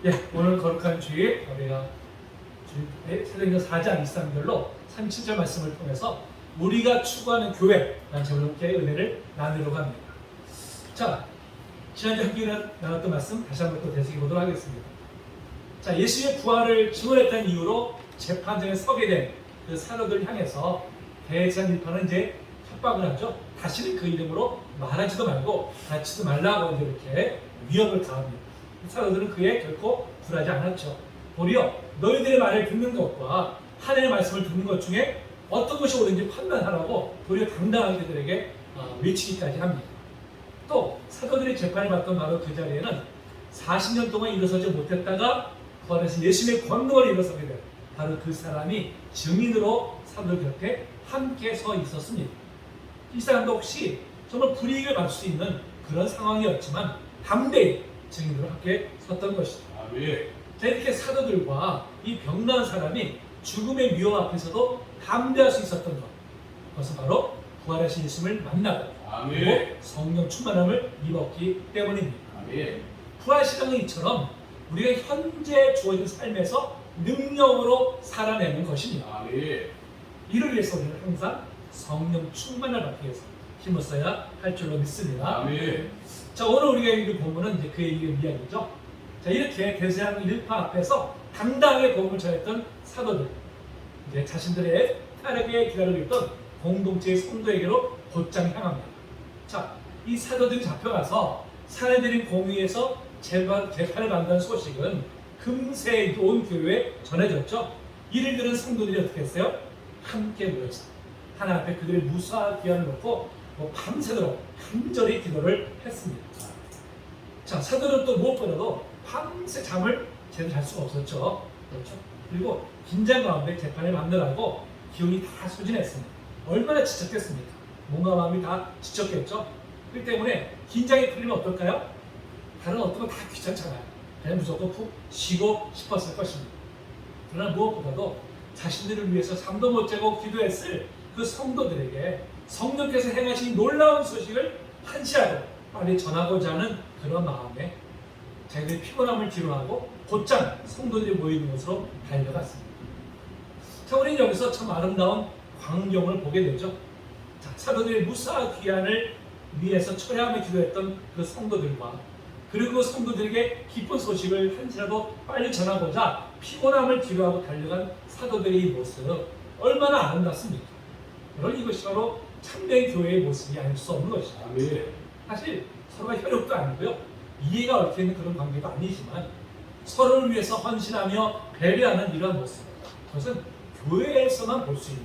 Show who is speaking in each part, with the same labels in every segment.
Speaker 1: 예, 오늘 거룩한 주일 우리가 사도행전 4장 23절로 37절 말씀을 통해서 우리가 추구하는 교회라는 제목의 은혜를 나누려고 합니다. 자, 지난주 함께 나눴던 말씀 다시 한번 또 되새겨 보도록 하겠습니다. 자, 예수의 부활을 증언했다는 이유로 재판장에 서게 된 그 사도들을 향해서 대제사장들은 이제 협박을 하죠. 다시는 그 이름으로 말하지도 말고 가르치지도 말라고 이제 이렇게 위협을 가합니다. 사도들은 그에 결코 굴하지 않았죠. 도리어 너희들의 말을 듣는 것과 하나님의 말씀을 듣는 것 중에 어떤 것이 옳은지 판단하라고 도리어 당당하게 그들에게 외치기까지 합니다. 또 사도들이 재판을 받던 바로 그 자리에는 40년 동안 일어서지 못했다가 부활해서 예수님의 권능을 일어서게 된 바로 그 사람이 증인으로 사도들 곁에 함께 서 있었습니다. 이 사람도 혹시 정말 불이익을 받을 수 있는 그런 상황이었지만 담대히 증인으로 함께 섰던 것이죠.
Speaker 2: 아멘.
Speaker 1: 자, 이렇게 사도들과 이 병난 사람이 죽음의 위험 앞에서도 담대할 수 있었던 것, 그것은 바로 부활하신 예수님을 만나고 그리고 성령 충만함을 입었기 때문입니다.
Speaker 2: 아멘.
Speaker 1: 부활신앙은 이처럼 우리가 현재 주어진 삶에서 능력으로 살아내는 것입니다.
Speaker 2: 아멘.
Speaker 1: 이를 위해서 우리는 항상 성령 충만을 받기 위해서 힘을 써야 할 줄로 믿습니다.
Speaker 2: 아멘.
Speaker 1: 자, 오늘 우리가 읽은 본문은 이제 그의 이야기죠. 자, 이렇게 대제사장 일파 앞에서 당당하게 복음을 전했던 사도들, 이제 자신들의 타락에 기다리고 있던 공동체의 성도에게로 곧장 향합니다. 자, 이 사도들이 잡혀가서 사내들인 공의에서 재판을 받는다는 소식은 금세 온 교회에 전해졌죠. 이를 들은 성도들이 어떻게 했어요? 함께 모여서 하나 앞에 그들의 무수한 기한을 놓고 밤새도록 간절히 기도를 했습니다. 자, 사도는 또 무엇보다도 밤새 잠을 제대로 잘 수가 없었죠. 그렇죠? 그리고 긴장 가운데 재판을 받느라고 기운이 다 소진했습니다. 얼마나 지쳤겠습니까? 몸과 마음이 다 지쳤겠죠? 그렇기 때문에 긴장이 풀리면 어떨까요? 다른 어떤 건 다 귀찮잖아요. 그냥 무조건 푹 쉬고 싶었을 것입니다. 그러나 무엇보다도 자신들을 위해서 잠도 못 자고 기도했을 그 성도들에게 성령께서 행하신 놀라운 소식을 한시라도 빨리 전하고자 하는 그런 마음에 자기들의 피곤함을 뒤로하고 곧장 성도들이 모이는 곳으로 달려갔습니다. 자, 우리는 여기서 참 아름다운 광경을 보게 되죠. 자, 사도들의 무사 귀환을 위해서 철야하며 기도했던 그 성도들과 그리고 그 성도들에게 기쁜 소식을 한시라도 빨리 전하고자 피곤함을 뒤로하고 달려간 사도들의 이 모습 얼마나 아름답습니까? 그런 이것이 바로 참된 교회의 모습이 아닐 수 없는 것이죠.
Speaker 2: 아멘.
Speaker 1: 사실 서로가 혈육도 아니고요, 이해가 얽혀있는 그런 관계도 아니지만 서로를 위해서 헌신하며 배려하는 이러한 모습, 그것은 교회에서만 볼 수 있는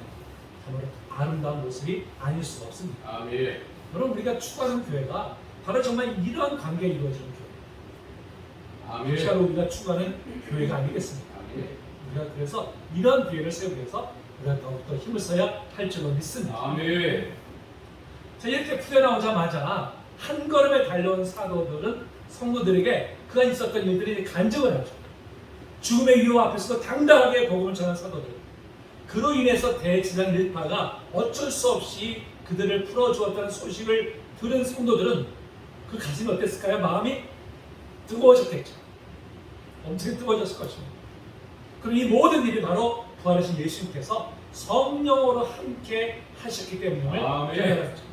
Speaker 1: 정말 아름다운 모습이 아닐 수가 없습니다.
Speaker 2: 아멘.
Speaker 1: 여러분, 우리가 추구하는 교회가 바로 정말 이러한 관계에 이루어지는 교회,
Speaker 2: 아멘.
Speaker 1: 바로 우리가 추구하는 교회가 아니겠습니까?
Speaker 2: 아멘.
Speaker 1: 우리가 그래서 이러한 교회를 세우기 위해서 우리가 더욱더 힘을 써야 할 줄로 믿습니다.
Speaker 2: 아멘.
Speaker 1: 자, 이렇게 풀려나오자마자 한 걸음에 달려온 사도들은 성도들에게 그간 있었던 일들이 간증을 하죠. 죽음의 위험 앞에서도 당당하게 복음을 전한 사도들, 그로 인해서 대제사장 일파가 어쩔 수 없이 그들을 풀어주었다는 소식을 들은 성도들은 그 가슴이 어땠을까요? 마음이 뜨거워졌겠죠. 엄청 뜨거워졌을 것입니다. 그럼 이 모든 일이 바로 부활하신 예수님께서 성령으로 함께 하셨기 때문임을 깨달았죠.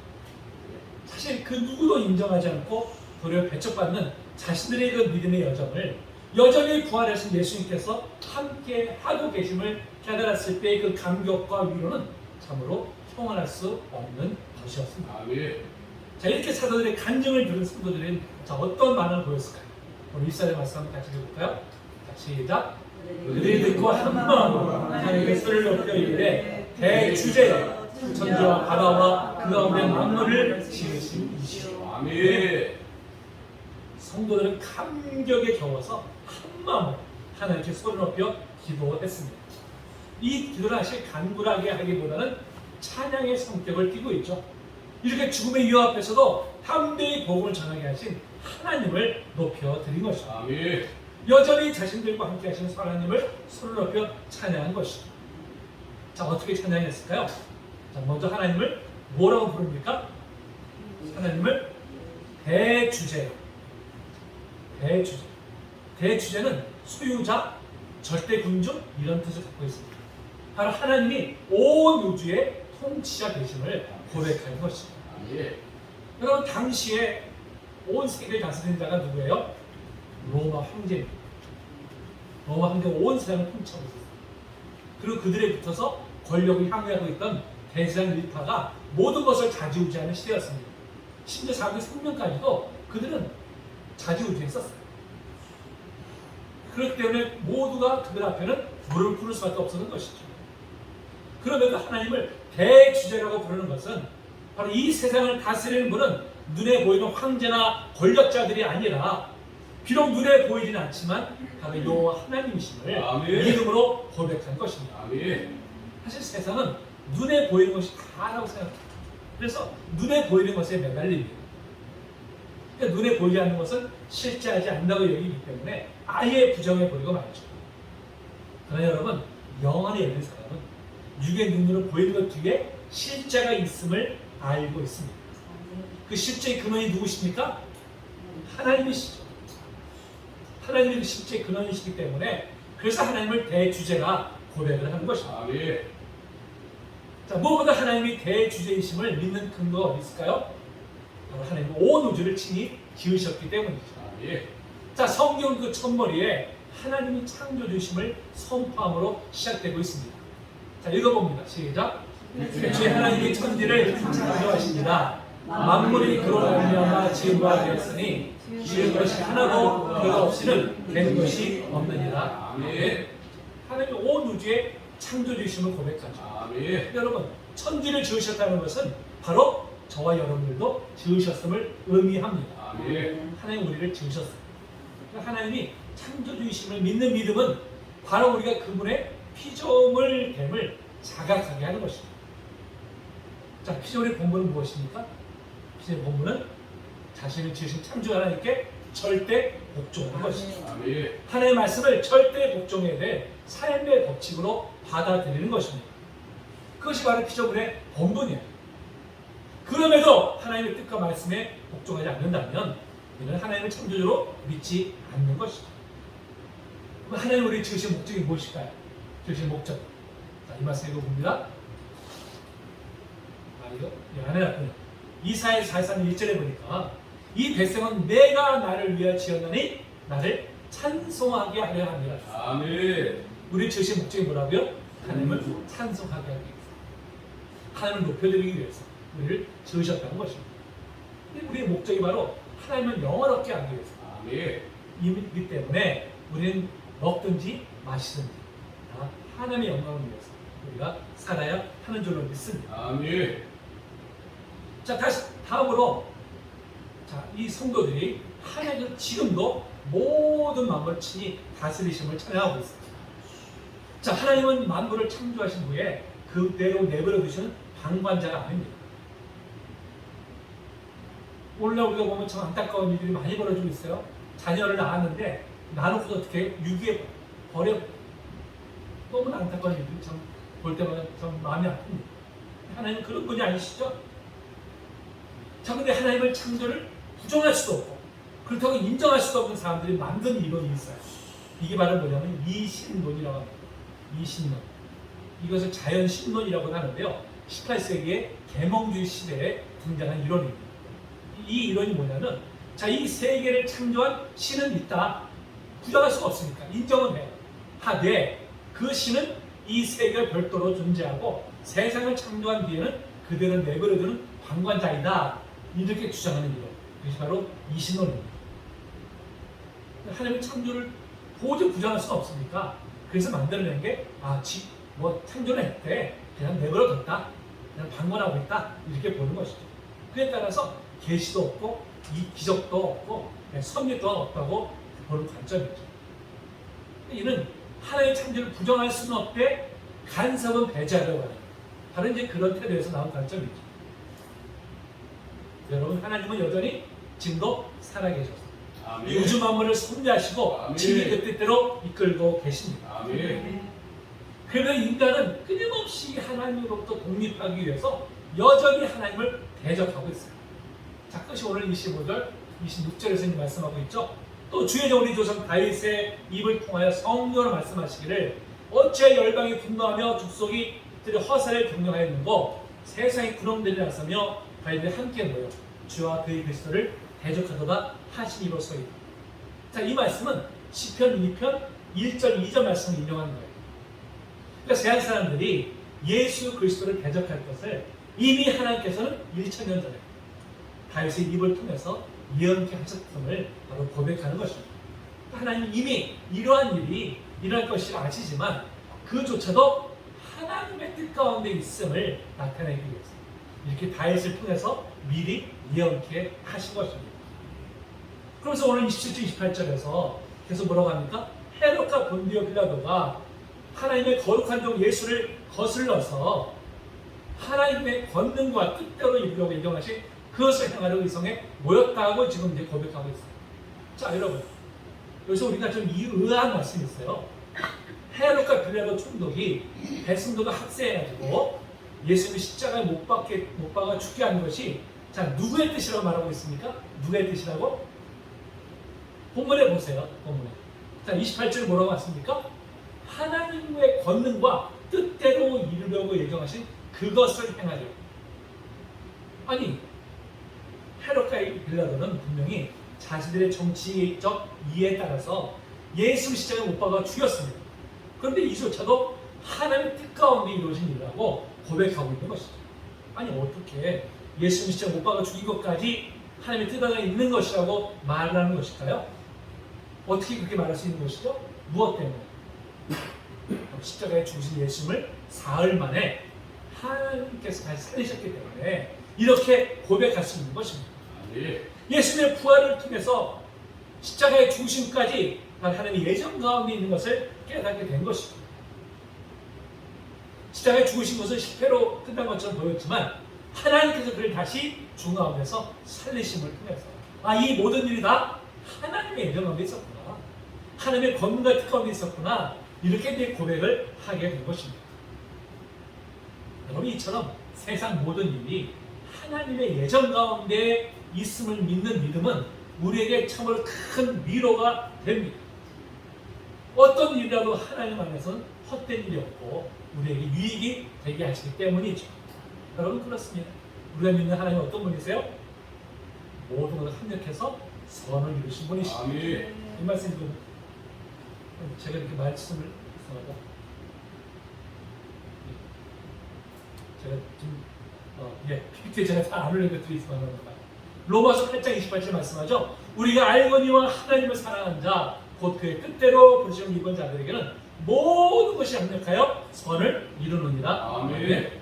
Speaker 1: 사실 그 누구도 인정하지 않고 도리어 배척받는 자신들의 그 믿음의 여정을 여전히 부활하신 예수님께서 함께 하고 계심을 깨달았을 때의 그 감격과 위로는 참으로 형언할 수 없는 것이었습니다.
Speaker 2: 아멘.
Speaker 1: 자, 이렇게 사도들의 간증을 들은 성도들은 자, 어떤 반응을 보였을까요? 우리 일사의 말씀 한번 같이 읽어볼까요? 자, 시작. 그들이 듣고 한 마음으로 하나님의 소리를 높여 이르되 대주제여 천지와 바다와 그 가운데 만물을 지으신 이시오.
Speaker 2: 아멘.
Speaker 1: 성도들은 감격에 겨워서 한 마음으로 하나님께 소리를 높여 기도했습니다. 이 기도는 사실 간굴하게 하기보다는 찬양의 성격을 띠고 있죠. 이렇게 죽음의 위협 앞에서도 담대히 복음을 전하게 하신 하나님을 높여 드린 것입니다.
Speaker 2: 아멘.
Speaker 1: 여전히 자신들과 함께 하시는 하나님을 소리를 높여 찬양한 것이죠. 자, 어떻게 찬양했을까요? 자, 먼저 하나님을 뭐라고 부릅니까? 하나님을 대주제요. 대주제. 대주제는 소유자, 절대 군주 이런 뜻을 갖고 있습니다. 바로 하나님이 온 우주의 통치자 되심을 고백하는 것입니다.
Speaker 2: 아멘.
Speaker 1: 여러분 당시에 온 세계를 다스리는 자가 누구예요? 로마 황제입니다. 로마 황제가 온 세상을 통치하고 있었어요. 그리고 그들에 붙어서 권력을 향유하고 있던 대제사장 일파가 모든 것을 좌지우지하는 시대였습니다. 심지어 자기 생명까지도 그들은 좌지우지했었어요. 그렇기 때문에 모두가 그들 앞에는 무릎을 꿇을 수밖에 없었던 것이죠. 그럼에도 하나님을 대주제라고 부르는 것은 바로 이 세상을 다스리는 분은 눈에 보이는 황제나 권력자들이 아니라 비록 눈에 보이지는 않지만 바로 여호와 하나님이심을
Speaker 2: 아멘.
Speaker 1: 믿음으로 고백한 것입니다.
Speaker 2: 아멘.
Speaker 1: 사실 세상은 눈에 보이는 것이 다라고 생각합니다. 그래서 눈에 보이는 것에 매달립니다. 그러니까 눈에 보이지 않는 것은 실제하지 않는다고 여기기 때문에 아예 부정해버리고 말죠. 그러나 여러분, 영안에 열린 사람은 육의 눈으로 보이는 것 뒤에 실제가 있음을 알고 있습니다. 그 실제의 근원이 누구십니까? 하나님이시죠. 하나님이 그 실제의 근원이시기 때문에 그래서 하나님을 대주제라 고백을 하는 것입니다.
Speaker 2: 아멘.
Speaker 1: 자, 무엇보다 하나님이 대주제이심을 믿는 근거가 어디 있을까요? 바로 하나님은 온 우주를 친히 지으셨기 때문이죠.
Speaker 2: 아멘.
Speaker 1: 자, 성경 그 첫머리에 하나님이 창조주심을 선포함으로 시작되고 있습니다. 자, 읽어봅니다. 시작. 주 하나님이 천지를 창조하십니다. 만물이 그로 말미암아 지은 바 되었으니 지은 것이 하나도 그가 없이는 된 것이 없느니라.
Speaker 2: 아멘.
Speaker 1: 하나님이 온 우주의 창조주심을 고백하죠.
Speaker 2: 아멘.
Speaker 1: 여러분, 천지를 지으셨다는 것은 바로 저와 여러분들도 지으셨음을 의미합니다.
Speaker 2: 아멘.
Speaker 1: 하나님 우리를 지으셨어요. 하나님이 창조주이심을 믿는 믿음은 바로 우리가 그분의 피조물 됨을 자각하게 하는 것입니다. 자, 피조물의 본분은 무엇입니까? 피조물의 본분은 자신을 지으신 창조 하나님께 절대 복종하는 것입니다.
Speaker 2: 아멘.
Speaker 1: 하나님의 말씀을 절대 복종해야 될 삶의 법칙으로 받아들이는 것입니다. 그것이 바로 피조물의 본분이에요. 그럼에도 하나님의 뜻과 말씀에 복종하지 않는다면 이는 하나님을 창조주로 믿지 않는 것이죠. 그럼 하나님 우리 지으신 목적이 무엇일까요? 지으신 목적. 자, 이 말씀 읽어봅니다. 이거 안에 놨군요. 이사야 43장 1절에 보니까 이 백성은 내가 나를 위하여 지었나니 나를 찬송하게 하려 합니다.
Speaker 2: 아멘.
Speaker 1: 우리 지으신 목적이 뭐라고요? 하나님을 찬송하게 하기 위해서, 하나님을 높여드리기 위해서 우리를 지으셨다는 것입니다. 우리의 목적이 바로 하나님을 영원롭게 하기 위해서
Speaker 2: 아멘.
Speaker 1: 이기 때문에 우리는 먹든지 마시든지 다 하나님의 영광을 위해서 우리가 살아야 하는 줄로 믿습니다.
Speaker 2: 아멘.
Speaker 1: 자, 다시 다음으로 자, 이 성도들이 하나님은 지금도 모든 만물을 친히 다스리심을 찬양하고 있습니다. 자, 하나님은 만물을 창조하신 후에 그대로 내버려 두시는 방관자가 아닙니다. 오늘날 우리가 보면 참 안타까운 일들이 많이 벌어지고 있어요. 자녀를 낳았는데 낳아놓고도 어떻게 유기에 버려. 너무나 안타까운 일들이 참 볼 때마다 참 마음이 아픕니다. 하나님은 그런 분이 아니시죠? 자, 근데 하나님을 창조를 부정할 수도 없고 그렇다고 인정할 수도 없는 사람들이 만든 이론이 있어요. 이게 바로 뭐냐면 이신론이라고 합니다. 이신론. 이것을 자연신론이라고 하는데요. 18세기의 계몽주의 시대에 등장한 이론입니다. 이 이론이 뭐냐면, 자, 이 세계를 창조한 신은 있다. 부정할 수가 없으니까 인정은 해요. 하되 그 신은 이 세계가 별도로 존재하고 세상을 창조한 뒤에는 그대로 내버려두는 방관자이다. 이렇게 주장하는 이론. 이것이 바로 이신론입니다. 하나님의 창조를 도저히 부정할 수는 없으니까 그래서 만들어낸 게 창조를 했대. 그냥 내버려뒀다. 그냥 방관하고 있다. 이렇게 보는 것이죠. 그에 따라서 계시도 없고 기적도 없고 섭리 또한 없다고 보는 관점이죠. 이는 하나님의 창조를 부정할 수는 없되 간섭은 배제하려고 하는 바로 이제 그런 태도에서 나온 관점이죠. 여러분, 하나님은 여전히 지금도 살아계셔서
Speaker 2: 아멘.
Speaker 1: 우주 만물을 섭리하시고
Speaker 2: 아멘.
Speaker 1: 진리 그 뜻대로 이끌고 계십니다.
Speaker 2: 아멘.
Speaker 1: 그러나 인간은 끊임없이 하나님으로부터 독립하기 위해서 여전히 하나님을 대적하고 있어요. 자, 그것이 오늘 25절, 26절에서 말씀하고 있죠. 또 주의 종 우리 조상 다윗의 입을 통하여 성령으로 말씀하시기를 어찌 열방이 분노하며 족속이 허사를 경영하였는고 세상의 구렁들이 나서며 바위들이 함께 모여 주와 그의 그리스도를 대적하도다 하시니로소이다. 자, 이 말씀은 시편 2편 1절 2절 말씀을 인용하는 거예요. 그러니까 세상 사람들이 예수 그리스도를 대적할 것을 이미 하나님께서는 1000년 전에 다윗의 입을 통해서 예언케 하셨음을 바로 고백하는 것입니다. 하나님은 이미 이러한 일이 일어날 것을 아시지만 그조차도 하나님의 뜻 가운데 있음을 나타내기 위해서 이렇게 다윗을 통해서 미리 예언케 하신 것입니다. 그래서 오늘 27절 28절에서 계속 뭐라고 합니까? 헤롯과 본디오 빌라도가 하나님의 거룩한 종 예수를 거슬러서 하나님의 권능과 뜻대로 이루려고 예정하신 그것을 행하려고 이성에 모였다고 지금 이제 고백하고 있어요. 자, 여러분, 여기서 우리가 좀 의아한 말씀이 있어요. 헤롯과 빌라도 총독이 백성들도 학세해가지고 예수님이 십자가에 못 박아 죽게 하는 것이 자, 누구의 뜻이라고 말하고 있습니까? 누구의 뜻이라고? 본문에 보세요. 본문에. 자, 28절 뭐라고 왔습니까? 하나님의 권능과 뜻대로 이루려고 예정하신 그것을 행하려. 아니, 헤롯과 빌라도는 분명히 자신들의 정치적 이해에 따라서 예수 십자가에 못 박아 죽였습니다. 그런데 이조차도 하나님의 뜻 가운데 이루어진 일이라고 고백하고 있는 것이죠. 아니, 어떻게 예수님 십자가에 못 박아 죽인 것까지 하나님의 뜻 안에 있는 것이라고 말하는 것일까요? 어떻게 그렇게 말할 수 있는 것이죠? 무엇 때문에? 십자가에 죽으신 예수님을 사흘 만에 하나님께서 다시 살리셨기 때문에 이렇게 고백할 수 있는 것입니다. 예수님의 부활을 통해서 십자가의 죽으심까지 하나님의 예정 가운데 있는 것을 깨닫게 된 것입니다. 십자가에 죽으신 것은 실패로 끝난 것처럼 보였지만 하나님께서 그를 다시 죽은 가운데서 살리심을 통해서 이 모든 일이 다 하나님의 예정 가운데 있었구나. 하나님의 권능과 뜻 가운데 있었구나. 이렇게 내 고백을 하게 된 것입니다. 여러분, 이처럼 세상 모든 일이 하나님의 예정 가운데 있음을 믿는 믿음은 우리에게 참으로 큰 위로가 됩니다. 어떤 일이라도 하나님 안에서는 헛된 일이 없고 우리에게 유익이 되게 하시기 때문이죠. 여러분, 그렇습니다. 우리가 믿는 하나님은 어떤 분이세요? 모든 것을 합력해서 선을 이루신 분이시죠. 이 말씀 좀 제가 이렇게 말씀을 이상하다. 제가 좀 PPT에 제가 다 안 올린 것들이 있어서 로마서 8장 28절 말씀하죠. 우리가 알거니와 하나님을 사랑한 자, 곧 그의 뜻대로 부르심을 입은 자들에게는 모든 것이 합력하여 선을 이루느니라. 아멘.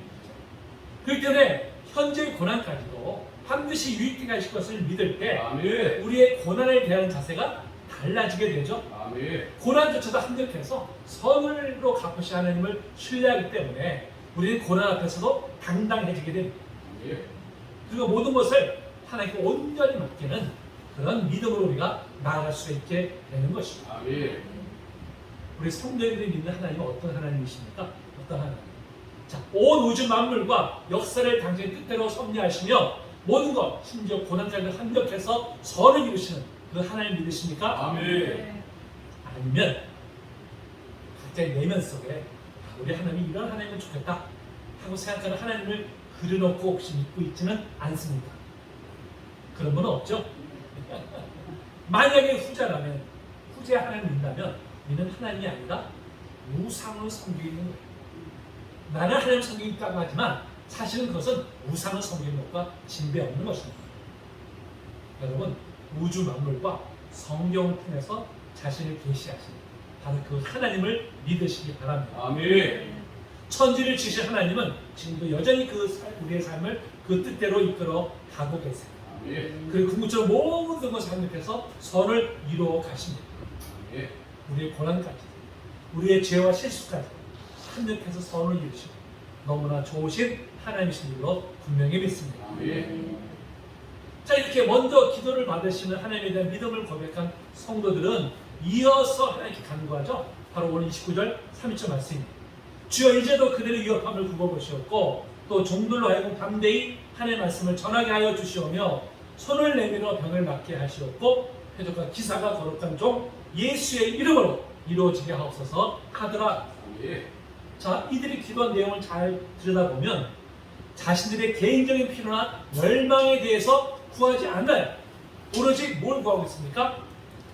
Speaker 1: 그렇기 때문에 현재의 고난까지도 반드시 유익되게 하실 것을 믿을 때 아멘. 우리의 고난에 대한 자세가 달라지게 되죠. 아멘. 고난조차도 합력해서 선으로 갚으신 하나님을 신뢰하기 때문에 우리는 고난 앞에서도 당당해지게 됩니다. 아멘. 그리고 모든 것을 하나님께 온전히 맡기는 그런 믿음으로 우리가 나아갈 수 있게 되는 것입니다. 아멘. 우리 성도들이 믿는 하나님은 어떤 하나님이십니까? 어떤 하나님? 자, 온 우주 만물과 역사를 당신의 뜻대로 섭리하시며 모든 것, 심지어 고난까지 합력해서 선을 이루시는 그 하나님 믿으십니까? 아멘. 아니면 각자의 내면 속에 우리 하나님이 이런 하나님은 좋겠다 하고 생각하는 하나님을 그려놓고 혹시 믿고 있지는 않습니다. 그런 분 없죠? 만약에 후자라면, 후자에 하나님 믿는다면 믿는 하나님이 아니라 우상을 섬기고 있는 거예요. 나는 하나님 섬기고 있다고 하지만 사실은 그것은 우상을 섬기는 것과 진배 없는 것입니다. 여러분, 우주 만물과 성경을 통해서 자신을 계시하신 바로 그 하나님을 믿으시기 바랍니다. 아멘. 천지를 지신 하나님은 지금도 여전히 우리의 삶을 그 뜻대로 이끌어 가고 계세요. 아멘. 그리고 궁극적으로 모든 것을 합력해서 선을 이루어 가십니다. 아멘. 우리의 고난까지, 우리의 죄와 실수까지 합력해서 선을 이루시고 너무나 좋으신 하나님이신 줄로 분명히 믿습니다. 아멘. 자, 이렇게 먼저 기도를 받으시는 하나님에 대한 믿음을 고백한 성도들은 이어서 하나님께 간구하죠. 바로 오늘 29절 30절 말씀입니다. 주여, 이제도 그들의 위협함을 굽어보시었고 또 종들로 하여금 담대히 하나님의 말씀을 전하게 하여 주시오며 손을 내밀어 병을 낫게 하시었고 표적과 기사가 거룩한 종 예수의 이름으로 이루어지게 하옵소서 하더라.
Speaker 2: 아멘.
Speaker 1: 자, 이들이 기도한 내용을 잘 들여다보면 자신들의 개인적인 필요나 열망에 대해서 구하지 않아요. 오로지 뭘 구하고 있습니까?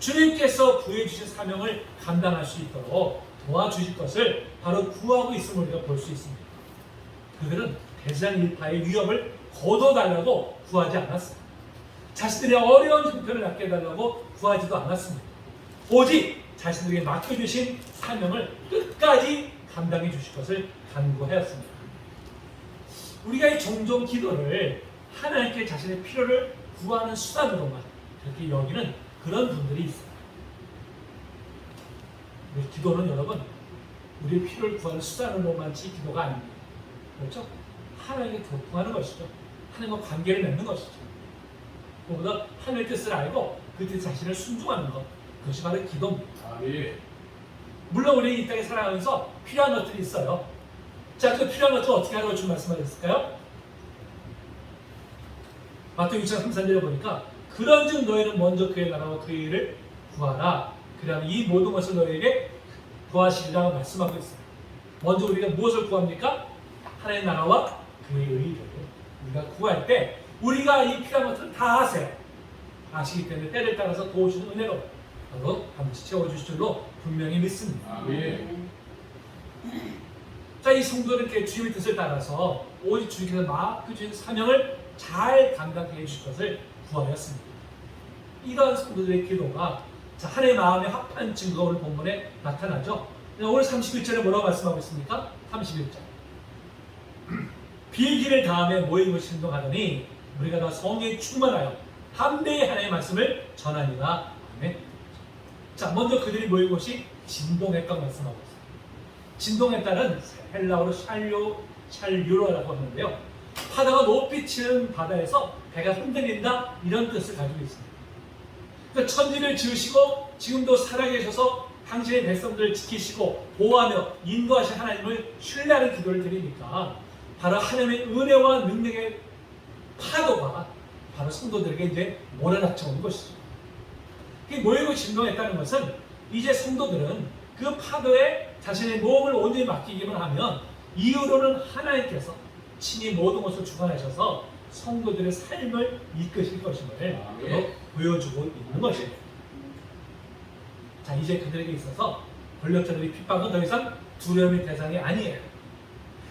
Speaker 1: 주님께서 부여주신 사명을 감당할 수 있도록 도와주실 것을 바로 구하고 있음을 우리가 볼 수 있습니다. 그들은 대제사장 일파의 위협을 거둬달라고 구하지 않았어요. 자신들의 어려운 형편을 낫게 해달라고 구하지도 않았습니다. 오직 자신들에게 맡겨주신 사명을 끝까지 감당해 주실 것을 간구하였습니다. 우리가 이 종종 기도를 하나님께 자신의 필요를 구하는 수단으로만 그렇게 여기는 그런 분들이 있어요. 우리 기도는 여러분, 우리의 필요를 구하는 수단으로만치 기도가 아닙니다. 그렇죠? 하나님께 교통하는 것이죠. 하나님과 관계를 맺는 것이죠. 그보다 하나님의 뜻을 알고 그 뜻 자신을 순종하는 것, 그것이 바로 기도입니다.
Speaker 2: 아멘.
Speaker 1: 물론 우리 이 땅에 살아가면서 필요한 것들이 있어요. 자, 그 필요한 것들 어떻게 하라고 좀 말씀하셨을까요? 마태복음 6장 3절에 보니까 그런즉 너희는 먼저 그의 나라와 그의 일을 구하라. 그러면 이 모든 것을 너희에게 구하시리라고 말씀하고 있어요. 먼저 우리가 무엇을 구합니까? 하나님의 나라와 그의 의를 우리가 구할 때 우리가 이 필요한 것들을 다 아세요. 아시기 때문에 때를 따라서 도우시는 은혜로 바로 반드시 채워주실 줄로 분명히 믿습니다.
Speaker 2: 아멘.
Speaker 1: 자, 이 성도는 이렇게 주님의 뜻을 따라서 오직 주님께서 맡겨주신 사명을 잘 감당해 주실 것을 구하였습니다. 이러한 성도들의 기도가 자, 하나님의 마음에 합한 증거가 오늘 본문에 나타나죠. 오늘 31절에 뭐라고 말씀하고 있습니까? 31절. 빌기를 다음에 모임을 신동하더니 우리가 다 성령에 충만하여 담대히 하나님의 말씀을 전하니라. 아멘. 자, 먼저 그들이 모인 곳이 진동했다고 말씀하고 있습니다. 진동했다는 헬라어로 샬유로라고 하는데요. 바다가 높이 치는 바다에서 배가 흔들린다 이런 뜻을 가지고 있습니다. 그러니까 천지를 지으시고 지금도 살아계셔서 당신의 백성들을 지키시고 보호하며 인도하신 하나님을 신뢰하는 기도를 드리니까 바로 하나님의 은혜와 능력의 파도가 바로 성도들에게 이제 몰아닥쳐 온 것이죠. 모이고 진동했다는 것은 이제 성도들은 그 파도에 자신의 몸을 온전히 맡기기만 하면 이후로는 하나님께서 친히 모든 것을 주관하셔서 성도들의 삶을 이끄실 것임을 보여주고 있는 것입니다. 자, 이제 그들에게 있어서 권력자들의 핍박은 더 이상 두려움의 대상이 아니에요.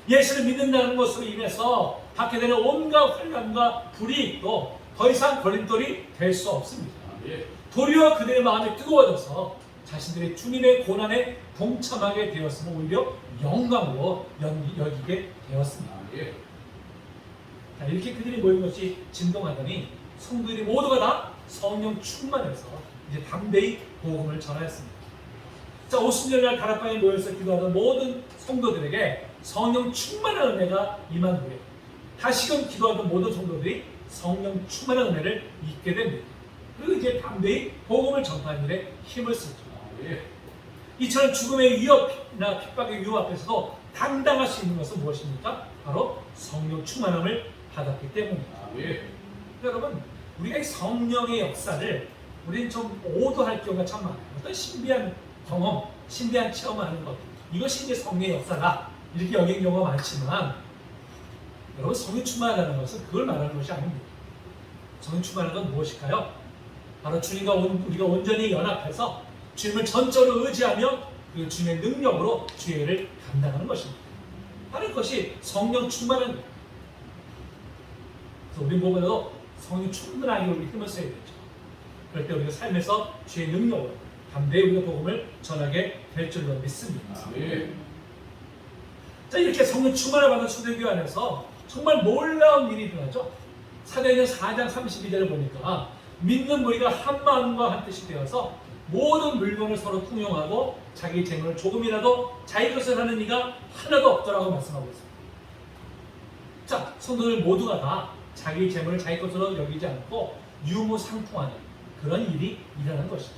Speaker 1: 예수를 믿는다는 것으로 인해서 받게 되는 온갖 환난과 불이익도 더 이상 걸림돌이 될 수 없습니다. 도리어 그들의 마음이 뜨거워져서 자신들의 주님의 고난에 동참하게 되었으면 오히려 영광으로 여기게 되었습니다. 자, 이렇게 그들이 모인 것이 진동하더니 성도들이 모두가 다 성령 충만해서 이제 담대히 복음을 전하였습니다. 자, 오순절날 다락방에 모여서 기도하던 모든 성도들에게 성령 충만한 은혜가 임한 후에 다시금 기도하던 모든 성도들이 성령 충만한 은혜를 잊게 됩니다. 그리고 이제 담대히 복음을 전파하는 일에 힘을 쓰죠. 이처럼 죽음의 위협이나 핍박의 위협 앞에서도 당당할 수 있는 것은 무엇입니까? 바로 성령 충만함을 받았기 때문입니다. 여러분, 우리가 이 성령의 역사를 우리는 좀 오도할 경우가 참 많아요. 어떤 신비한 경험, 신비한 체험을 하는 것, 이것이 이제 성령의 역사다 이렇게 여기는 경우가 많지만 여러분, 성령 충만하다는 것은 그걸 말하는 것이 아닙니다. 성령 충만한 건 무엇일까요? 바로 주님과 우리가 온전히 연합해서 주님을 전적으로 의지하며 그 주님의 능력으로 주의 일을 감당하는 것입니다. 바로 그것이 성령 충만한 거예요. 그래서 우리 몸에도 성령 충만하게 우리 힘을 써야 되죠. 그럴 때 우리가 삶에서 주의 능력으로 담대히 우리가 복음을 전하게 될 줄로 믿습니다. 자, 이렇게 성령 충만을 받은 초대교회 안에서 정말 놀라운 일이 일어나죠. 사도행전 4장 32절을 보니까 믿는 무리가 한 마음과 한 뜻이 되어서 모든 물건을 서로 통용하고 자기 재물을 조금이라도 자기 것을 하는 이가 하나도 없더라고 말씀하고 있습니다. 자, 성도들 모두가 다 자기 재물을 자기 것으로 여기지 않고 유무상통하는 그런 일이 일어난 것이죠.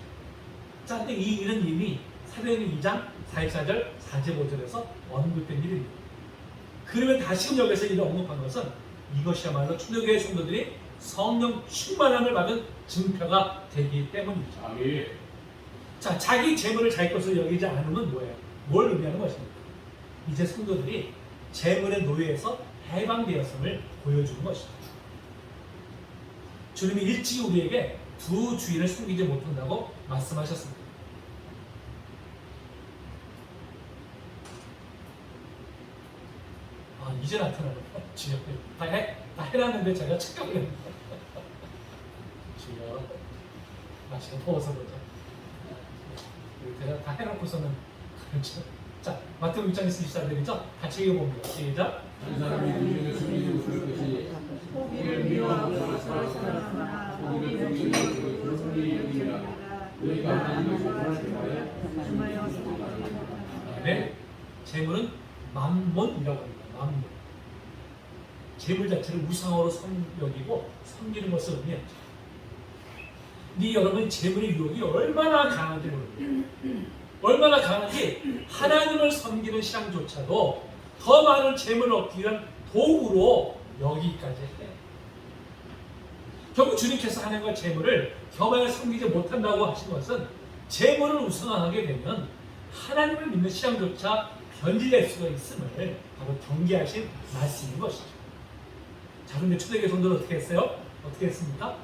Speaker 1: 자, 근데 이 일은 이미 사도행전 2장 44절 45절에서 언급된 일입니다. 그러면 다시금 여기서 이를 언급한 것은 이것이야말로 초대교회 성도들이 성령 충만함을 받은 증표가 되기 때문이죠.
Speaker 2: 아멘.
Speaker 1: 자, 자기 재물을 자기 것으로 여기지 않으면 뭐예요? 뭘 의미하는 것입니까? 이제 성도들이 재물의 노예에서 해방되었음을 보여주는 것이죠. 주님이 일찍이 우리에게 두 주인을 섬기지 못한다고 말씀하셨습니다. 이제 나타나는 주여. 다 해놨는데 제가 착각을 했는데. 주여. 날씨가 더워서 그러죠. 제가 다 해놓고서는 그렇죠. 자, 마태복음 6장 24절이죠. 같이 읽어봅니다. 시작.
Speaker 2: 한 사람이 주님의 숨기고 줄 것이
Speaker 3: 고기를 미워하고 사랑하나 고기를 미워하고 그것을 여기라 너희가 하나님의 조건을 대하여 주마여
Speaker 1: 네, 재물은 만몬이라고 합니다. 만몬. 재물 자체를 우상으로 여기고 섬기는 것을 의미하죠. 네 여러분 재물의 유혹이 얼마나 강한지 모릅니다. 얼마나 강한지 하나님을 섬기는 신앙조차도 더 많은 재물을 얻기 위한 도구로 여기까지 해요. 결국 주님께서 하나님과 재물을 겸하여 섬기지 못한다고 하신 것은 재물을 우상하게 되면 하나님을 믿는 신앙조차 변질될 수가 있음을 바로 경계하신 말씀인 것이죠. 자, 그런데 초대교회 성도는 어떻게 했어요? 어떻게 했습니까?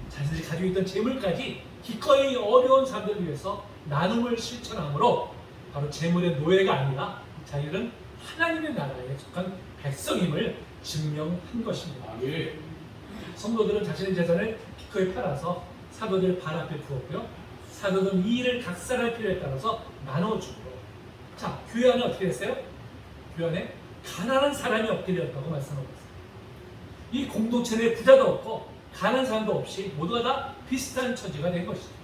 Speaker 1: 자신들이 가지고 있던 재물까지 기꺼이 어려운 사람들을 위해서 나눔을 실천함으로 바로 재물의 노예가 아니라 자기들은 하나님의 나라에 속한 백성임을 증명한 것입니다.
Speaker 2: 아멘.
Speaker 1: 성도들은 자신의 재산을 기꺼이 팔아서 사도들 발 앞에 두었고요. 사도들은 이 일을 각살할 필요에 따라서 나눠주고. 자, 교회 안에 어떻게 됐어요? 교회 안에 가난한 사람이 없게 되었다고 말씀하고 있습니다. 이 공동체 내에 부자도 없고 가난한 사람도 없이 모두가 다 비슷한 처지가 된 것이죠.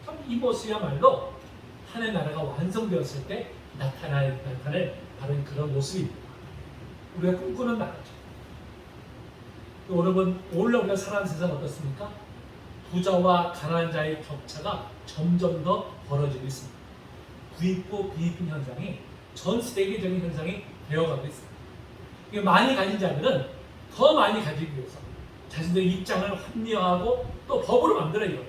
Speaker 1: 참 이 모습이야말로 하나님의 나라가 완성되었을 때 나타날 바로 그런 모습입니다. 우리가 꿈꾸는 나라죠. 여러분, 오늘 우리가 살아가는 세상 어떻습니까? 부자와 가난한 자의 격차가 점점 더 벌어지고 있습니다. 부익부 비익빈 현상이 전 세계적인 현상이 되어가고 있습니다. 이게 많이 가진 자들은 더 많이 가지기 위해서 자신들의 입장을 합리화하고 또 법으로 만들어요.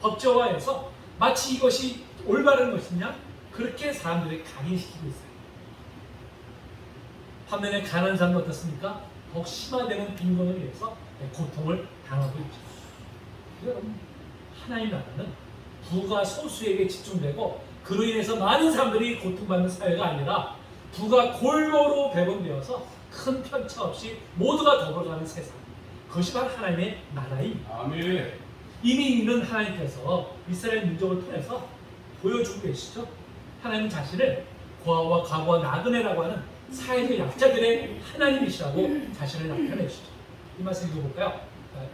Speaker 1: 법제화해서 마치 이것이 올바른 것이냐? 그렇게 사람들이 각인시키고 있어요. 반면에 가난한 사람은 어떻습니까? 더욱 심화되는 빈곤을 위해서 고통을 당하고 있죠. 여러분, 하나님 나라는 부가 소수에게 집중되고 그로 인해서 많은 사람들이 고통받는 사회가 아니라 부가 골고루 배분되어서 큰 편차 없이 모두가 더불어가는 세상. 그것이 바로 하나님의 나라입니다.
Speaker 2: 아멘.
Speaker 1: 이미 이는 하나님께서 이스라엘 민족을 통해서 보여주고 계시죠. 하나님 자신을 고아와 과부와 나그네라고 하는 사회적 약자들의 하나님이시라고 자신을 나타내시죠. 이 말씀 읽어볼까요?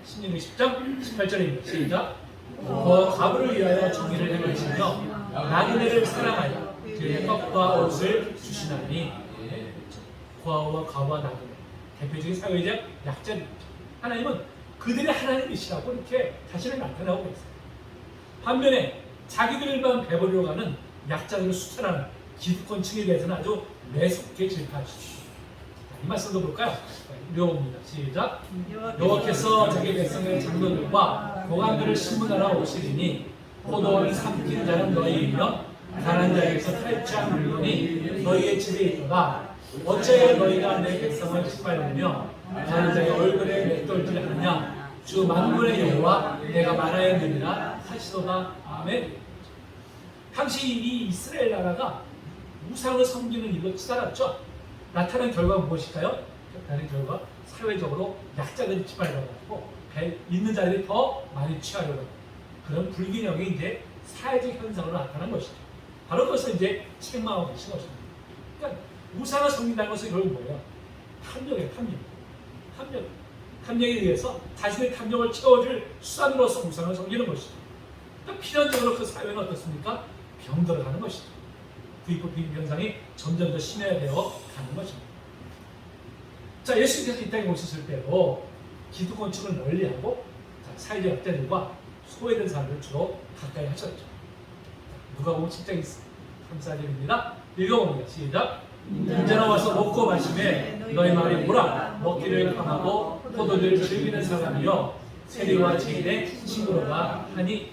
Speaker 1: 신명기 10장 18절입니다. 시작. 고아와 과부를 위하여 정의를 행하시며 나그네를 사랑하여 그의 떡과 옷을 주시나니. 고아와 과부와 나그네, 대표적인 사회적 약자들입니다. 하나님은 그들의 하나님이시라고 이렇게 자신을 나타내고 있어요. 반면에 자기들만 배부리러 가는 약자들을 수탈하는 기득권층에 대해서는 아주 매섭게 질타하시죠. 이 말씀도 볼까요? 읽어봅니다. 시작. 여호와께서 자기 백성의 장로들과 고관들을 신문하러 오시리니 포도원을 삼킨 자는 너희이며 가난한 자에게서 탈취한 물건이 너희의 집에 있도다. 어찌하여 너희가 내 백성을 짓밟으며 가난한 자의 얼굴에 맷돌질하느냐? 주 만군의 여호와 내가 말하였느니라 하시도다. 아멘. 당시 이 이스라엘 나라가 우상을 섬기는 일로 치달았죠. 나타난 결과가 무엇일까요? 나타난 결과 사회적으로 약자들이 짓밟아가지고 있는 자들이 더 많이 취하려고 하는 그런 불균형이 이제 사회적 현상으로 나타난 것이죠. 바로 그것을 이제 책망하고 계신 것입니다. 그러니까 우상을 섬긴다는 것은 결국 뭐예요? 탐욕이에요. 탐욕에 의해서 자신의 탐욕을 채워줄 수단으로서 우상을 섬기는 것이죠. 그러니까 필연적으로 그 사회는 어떻습니까? 병들어가는 것이죠. 부익부 비익 현상이 점점 더 심해되어 가는 것입니다. 자, 예수님께서 이 땅에 오셨을 때도 기득권층을 멀리하고 사회적 약자들과 소외된 사람들을 주로 가까이 하셨죠. 누가복음 7장 3-4절입니다. 읽어봅니다. 시작. 인자나 와서 먹고 마시매 너희 마음이 뭐라 먹기를 감하고 포도주를 즐기는 사람이요 세리와 죄인의 친구로가 하니.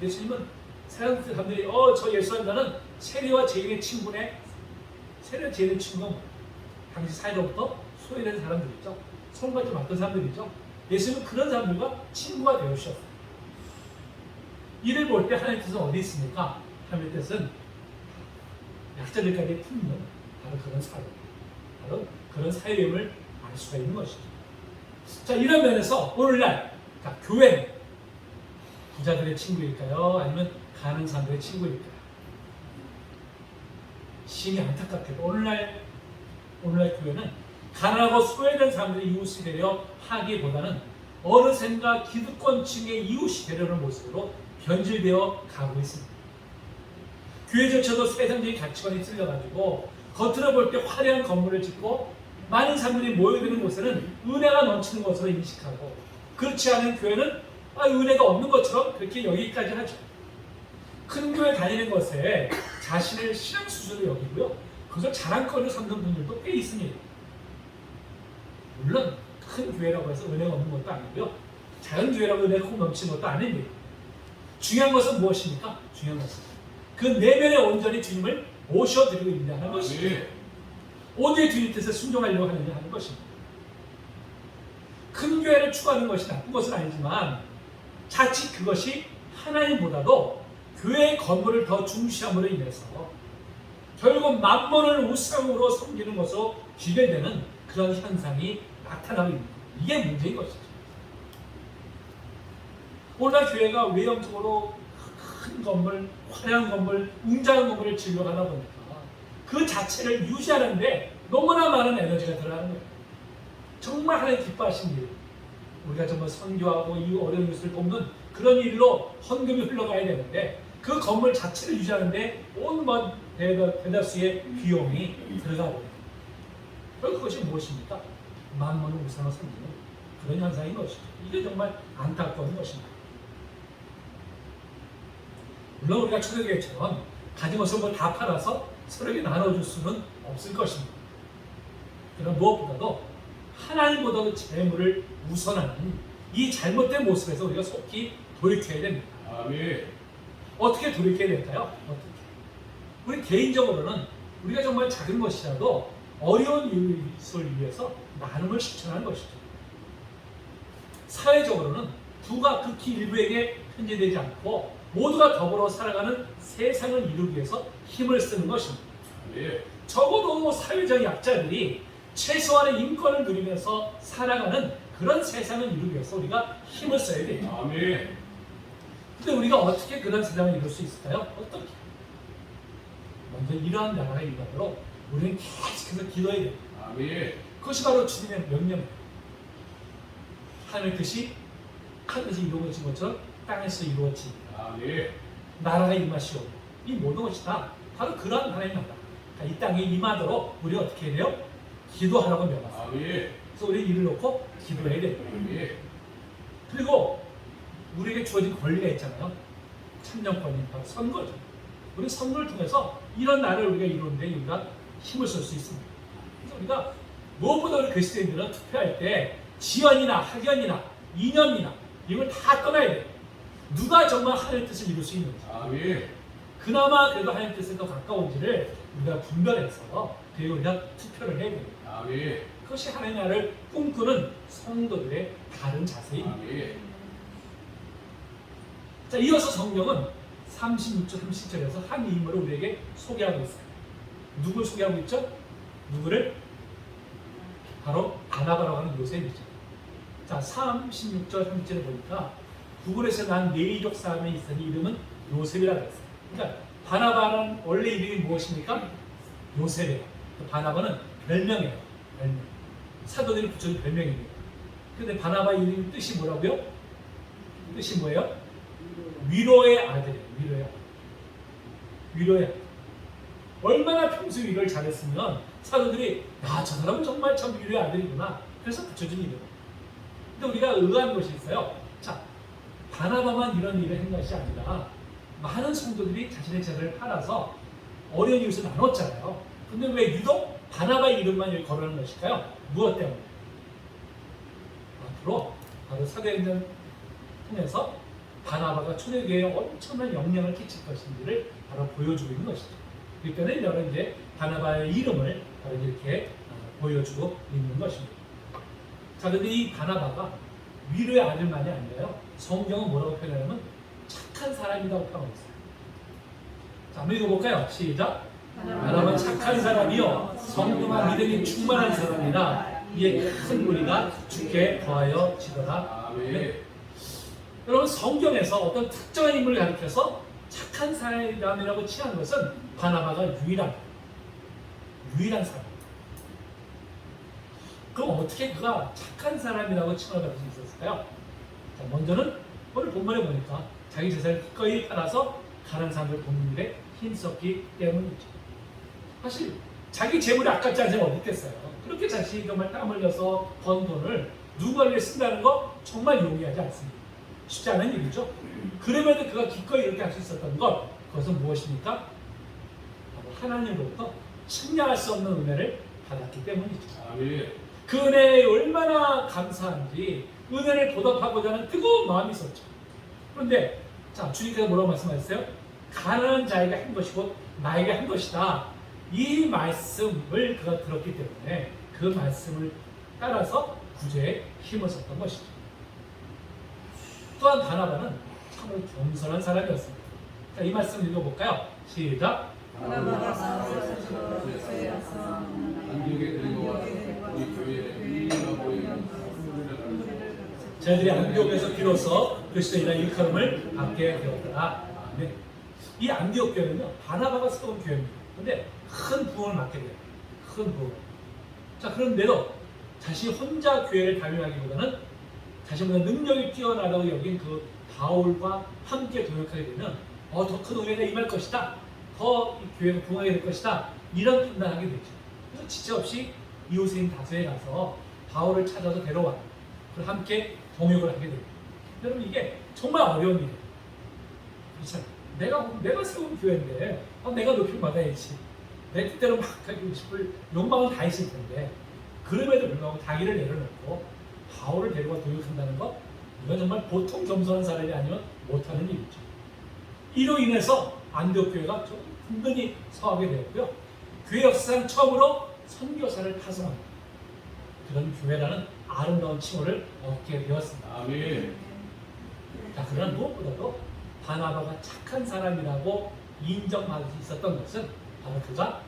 Speaker 1: 예수님은 사람들이 저 예수님은 세리와 죄인의 친구네. 세리와 죄인의 친구는 당시 사회로부터 소외된 사람들이죠. 손과 좀 맞던 사람들이죠. 예수님은 그런 사람들과 친구가 되어주셨어요. 이를 볼 때 하나님의 뜻은 어디 있습니까? 하나님의 뜻은 약자들까지 품는 바로 그런 사회, 바로 그런 사회임을 알 수가 있는 것이죠. 자, 이런 면에서 오늘날 교회는 부자들의 친구일까요? 아니면 가난한 사람들의 친구일까요? 심히 안타깝게도 오늘날 교회는 가난하고 소외된 사람들의 이웃이 되려 하기보다는 어르신과 기득권층의 이웃이 되려는 모습으로 변질되어 가고 있습니다. 교회조차도 세상적인 가치관이 쓸려가지고 겉으로 볼 때 화려한 건물을 짓고 많은 사람들이 모여드는 곳에는 은혜가 넘치는 것으로 인식하고, 그렇지 않은 교회는 은혜가 없는 것처럼 그렇게 여기까지 하죠. 큰 교회 다니는 것에 자신을 신앙수준으로 여기고요, 그것을 자랑거리로 삼는 분들도 꽤 있습니다. 물론 큰 교회라고 해서 은혜가 없는 것도 아니고요, 작은 교회라고 은혜가 꼭 넘치는 것도 아닙니다. 중요한 것은 무엇입니까? 중요한 것은 그 내면의 온전히 주님을 모셔드리고 있느냐 하는 것입니다. 어디에 주님 뜻에 순종하려고 하느냐 하는 것입니다. 큰 교회를 추구하는 것이 나쁜 것은 아니지만 자칫 그것이 하나님보다도 교회의 건물을 더 중시함으로 인해서 결국 만몬을 우상으로 섬기는 것으로 귀결되는 그런 현상이 나타나고 있는 것. 이게 문제인 것이죠. 오늘날 교회가 외형적으로 큰 건물, 화려한 건물, 웅장한 건물을 지으려고 하다 보니까 그 자체를 유지하는데 너무나 많은 에너지가 들어가는 거예요. 정말 하나님 기뻐하신 일, 우리가 정말 선교하고 이 어려운 이웃을 돕는 그런 일로 헌금이 흘러가야 되는데 그 건물 자체를 유지하는데 온갖 대다수의 비용이 들어가고 있는 거예요. 그것이 무엇입니까? 만몬을 우상으로 섬기는 그런 현상인 것이죠. 이게 정말 안타까운 것입니다. 물론 우리가 초대교회처럼 가진 것을 뭐 다 팔아서 서로에게 나눠줄 수는 없을 것입니다. 그러나 무엇보다도 하나님보다도 재물을 우선하는 이 잘못된 모습에서 우리가 속히 돌이켜야 됩니다.
Speaker 2: 아멘.
Speaker 1: 어떻게 돌이켜야 될까요? 어떻게? 우리 개인적으로는 우리가 정말 작은 것이라도 어려운 이웃을 위해서 나눔을 실천하는 것이죠. 사회적으로는 부가 극히 일부에게 편제되지 않고 모두가 더불어 살아가는 세상을 이루기 위해서 힘을 쓰는 것입니다.
Speaker 2: 아멘.
Speaker 1: 적어도 사회적 약자들이 최소한의 인권을 누리면서 살아가는 그런 세상을 이루기 위해서 우리가 힘을 써야 됩니다.
Speaker 2: 아멘.
Speaker 1: 근데 우리가 어떻게 그런 세상을 이룰 수 있을까요? 어떻게? 먼저 이러한 나라가 일어나도록 우리는 계속해서 기도해야 됩니다.
Speaker 2: 아멘.
Speaker 1: 그것이 바로 주님의 명령입니다. 하늘의 뜻이 하늘에서 이루어진 것처럼 땅에서 이루어집니다.
Speaker 2: 아멘.
Speaker 1: 나라가 임하시오. 이 모든 것이 다 바로 그러한 하나님의 나라. 이 땅에 임하도록 우리가 어떻게 해야 돼요? 기도하라고 명하세요.
Speaker 2: 아멘.
Speaker 1: 그래서 우리 일을 놓고 기도해야 됩니다.
Speaker 2: 아멘.
Speaker 1: 그리고 우리에게 주어진 권리가 있잖아요. 참정권이 바로 선거죠. 우리 선거를 통해서 이런 나라를 우리가 이루는데 우리가 힘을 쓸 수 있습니다. 그래서 우리가 무엇보다 우리 그리스도인들은 투표할 때 지연이나 학연이나 이념이나 이걸 다 떠나야 돼요. 누가 정말 하나님의 뜻을 이룰 수 있는지,
Speaker 2: 아멘.
Speaker 1: 그나마 그래도 하나님의 뜻에 더 가까운지를 우리가 분별해서 그리고 우리가 투표를 해야 됩니다.
Speaker 2: 아멘.
Speaker 1: 그것이 하나님의 나라를 꿈꾸는 성도들의 다른 자세입니다.
Speaker 2: 아멘.
Speaker 1: 자, 이어서 성경은 36절, 37절에서 한 인물을 우리에게 소개하고 있어요. 누굴 소개하고 있죠? 누구를? 바로 바나바라고 하는 요셉이죠. 자, 36절, 37절에 보니까 구글에서 난 네이족 사람이 있으니 이름은 요셉이라고 했어요. 그러니까 바나바는 원래 이름이 무엇입니까? 요셉이에요. 바나바는 별명이에요. 별명. 사도들이 붙여준 별명입니다. 근데 바나바 이름 뜻이 뭐라고요? 뜻이 뭐예요? 위로의 아들이에요. 위로의 아들. 위로의 아들. 얼마나 평소 위로를 잘했으면 사도들이 야, 저 사람은 정말 참 위로의 아들이구나. 그래서 붙여준 이름. 근데 우리가 의아한 것이 있어요. 자, 바나바만 이런 일을 한 것이 아니라 많은 성도들이 자신의 재산을 팔아서 어려운 이웃을 나눴잖아요. 근데 왜 유독 바나바의 이름만 여기 거론하는 것일까요? 무엇 때문에? 바로 사도행전 통해서 바나바가 초대교회에 엄청난 영향을 끼칠 것인지를 바로 보여주고 있는 것이죠. 그러니까 여러 이제 바나바의 이름을 바로 이렇게 보여주고 있는 것입니다. 자, 근데 이 바나바가 위로의 아들만이 아니라요. 성경은 뭐라고 표현하냐면 착한 사람이라고 표현하고 있어요. 자, 한번 읽어볼까요? 시작. 바나바는 착한 사람이요 성령과 믿음이 충만한 사람이라 이에 큰 무리가 주께 거하여 지더라.
Speaker 2: 아멘.
Speaker 1: 여러분, 성경에서 어떤 특정한 인물을 가리켜서 착한 사람이라고 칭한 것은 바나바가 유일한 사람. 그럼 어떻게 그가 착한 사람이라고 칭을 받을 수 있었을까요? 자, 먼저는 오늘 본문에 보니까 자기 재산을 기꺼이 팔아서 가난한 사람들 돕는 일에 힘썼기 때문이죠. 사실 자기 재물이 아깝지 않은 사람이 어디 있겠어요. 그렇게 자신이 정말 땀 흘려서 번 돈을 누구를 위해 쓴다는 거 정말 용이하지 않습니다. 쉽지 않은 일이죠. 그럼에도 그가 기꺼이 이렇게 할 수 있었던 것, 그것은 무엇입니까? 바로 하나님으로부터 측량할 수 없는 은혜를 받았기 때문이죠.
Speaker 2: 아멘.
Speaker 1: 그 은혜에 얼마나 감사한지 은혜를 보답하고자 하는 뜨거운 마음이 있었죠. 그런데 자, 주님께서 뭐라고 말씀하셨어요? 가난한 자에게 한 것이고 나에게 한 것이다. 이 말씀을 그가 들었기 때문에 그 말씀을 따라서 구제에 힘을 썼던 것이죠. 또한 바나바는 참으로 겸손한 사람이었습니다. 자, 이 말씀 읽어볼까요? 시작.
Speaker 2: 안디옥에 데리고 와서 우리 교회에 일하고 있는
Speaker 1: 저희들이 안디옥에서 비로소 그리스도인의 일컬음을 받게 되었더라. 아멘. 이 안디옥 교회는요, 바나바가 세운 교회입니다. 그런데 큰 부흥을 맡게 돼요. 큰 부흥. 자, 그런데도 자신이 혼자 교회를 담임하기보다는 자신보다 능력이 뛰어나다고 여긴 그 바울과 함께 동역하게 되면 더 큰 은혜가 임할 것이다. 더 이 교회가 부흥하게 될 것이다. 이런 판단하게 되죠. 그래서 지체 없이 이웃인 다소에 가서 바울을 찾아서 데려와 그리고 함께 동역을 하게 됩니다. 여러분, 이게 정말 어려운 일이에요. 그렇죠? 내가 세운 교회인데 내가 높임 받아야지. 내 뜻대로 막 하고 싶을 욕망은 다 있을 텐데 그럼에도 불구하고 자기를 내려놓고 바울을 데려와 동역한다는 것, 이건 정말 보통 겸손한 사람이 아니면 못하는 일이죠. 이로 인해서 안디옥 교회가 좀 든든히 서하게 되었고요. 교회 역사상 처음으로 선교사를 파송합니다. 그런 교회라는 아름다운 칭호를 얻게 되었습니다.
Speaker 2: 아멘.
Speaker 1: 자, 그러나 무엇보다도 바나바가 착한 사람이라고 인정받을 수 있었던 것은 바로 그가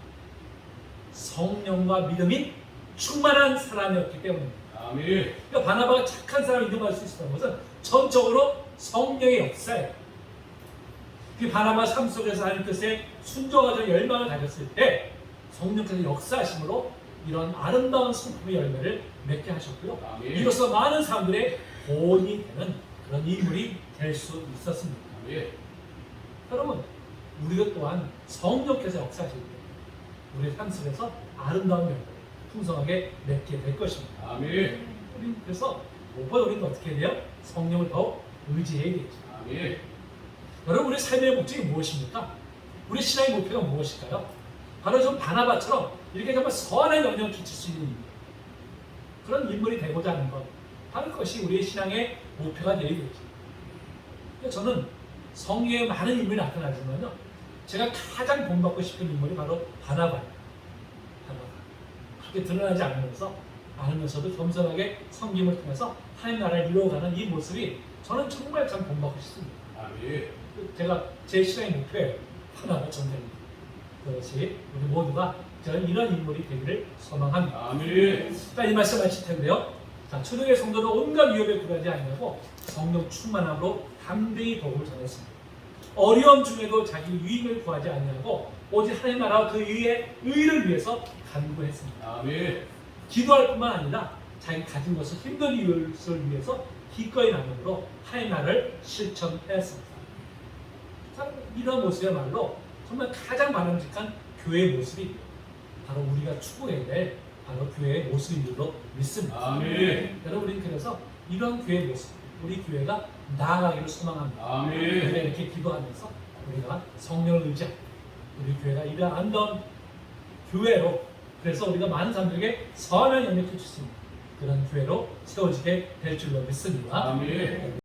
Speaker 1: 성령과 믿음이 충만한 사람이었기 때문입니다.
Speaker 2: 아멘.
Speaker 1: 그러니까 바나바가 착한 사람을 인정받을 수 있었던 것은 전적으로 성령의 역사예요. 그 바나바 삶 속에서 하나님 뜻에 순종하자 열망을 가졌을 때 성령께서 역사하심으로 이런 아름다운 성품의 열매를 맺게 하셨고요.
Speaker 2: 아멘.
Speaker 1: 이로써 많은 사람들의 본이 되는 그런 인물이 될 수 있었습니다.
Speaker 2: 아멘.
Speaker 1: 여러분, 우리도 또한 성령께서 역사하실 때 우리 삶 속에서 아름다운 열매를 풍성하게 맺게 될 것입니다.
Speaker 2: 아멘.
Speaker 1: 우리 그래서 무엇보다 우리는 어떻게 해야 돼요? 성령을 더욱 의지해야겠죠.
Speaker 2: 아멘.
Speaker 1: 여러분, 우리 삶의 목적이 무엇입니까? 우리 신앙의 목표가 무엇일까요? 바로 좀 바나바처럼 이렇게 정말 선한 영향을 끼칠 수 있는 인물, 그런 인물이 되고자 하는 것, 바로 그것이 우리의 신앙의 목표가 되어야겠죠. 저는 성경에 많은 인물이 나타나지만요, 제가 가장 본받고 싶은 인물이 바로 바나바예요. 바나바. 그렇게 드러나지 않으면서도 겸손하게 섬김을 통해서 하나님 나라를 이루어가는 이 모습이 저는 정말 참 본받고 싶습니다.
Speaker 2: 아멘.
Speaker 1: 제가 제 신앙의 목표예요. 바나바 전쟁입니다. 그것이 우리 모두가 저는 이런 인물이 되기를 소망합니다.
Speaker 2: 아멘.
Speaker 1: 자, 이 말씀 마칠 텐데요. 자, 초대교회 성도는 온갖 위협에 굴하지 아니하고 성령 충만함으로 담대히 복음을 전했습니다. 어려움 중에도 자기 유익을 구하지 아니하고 오직 하나님 나라와 그 위에 의를 위해서 간구했습니다.
Speaker 2: 아멘.
Speaker 1: 기도할 뿐만 아니라 자기 가진 것을 힘든 이웃을 위해서 기꺼이 나눔으로 하나님 나라를 실천했습니다. 자, 이런 모습이야말로 정말 가장 바람직한 교회의 모습이 바로 우리가 추구해야 될 바로 교회의 모습인 줄로 믿습니다.
Speaker 2: 아멘.
Speaker 1: 여러분, 우리는 그래서 이런 교회의 모습, 우리 교회가 나아가기를 소망합니다.
Speaker 2: 아멘.
Speaker 1: 우리가 이렇게 기도하면서 우리가 성령을 의지하고 우리 교회가 이런 아름다운 교회로, 그래서 우리가 많은 사람들에게 선한 영향을 끼칠 수 있는 그런 교회로 세워지게 될 줄로 믿습니다.
Speaker 2: 아멘.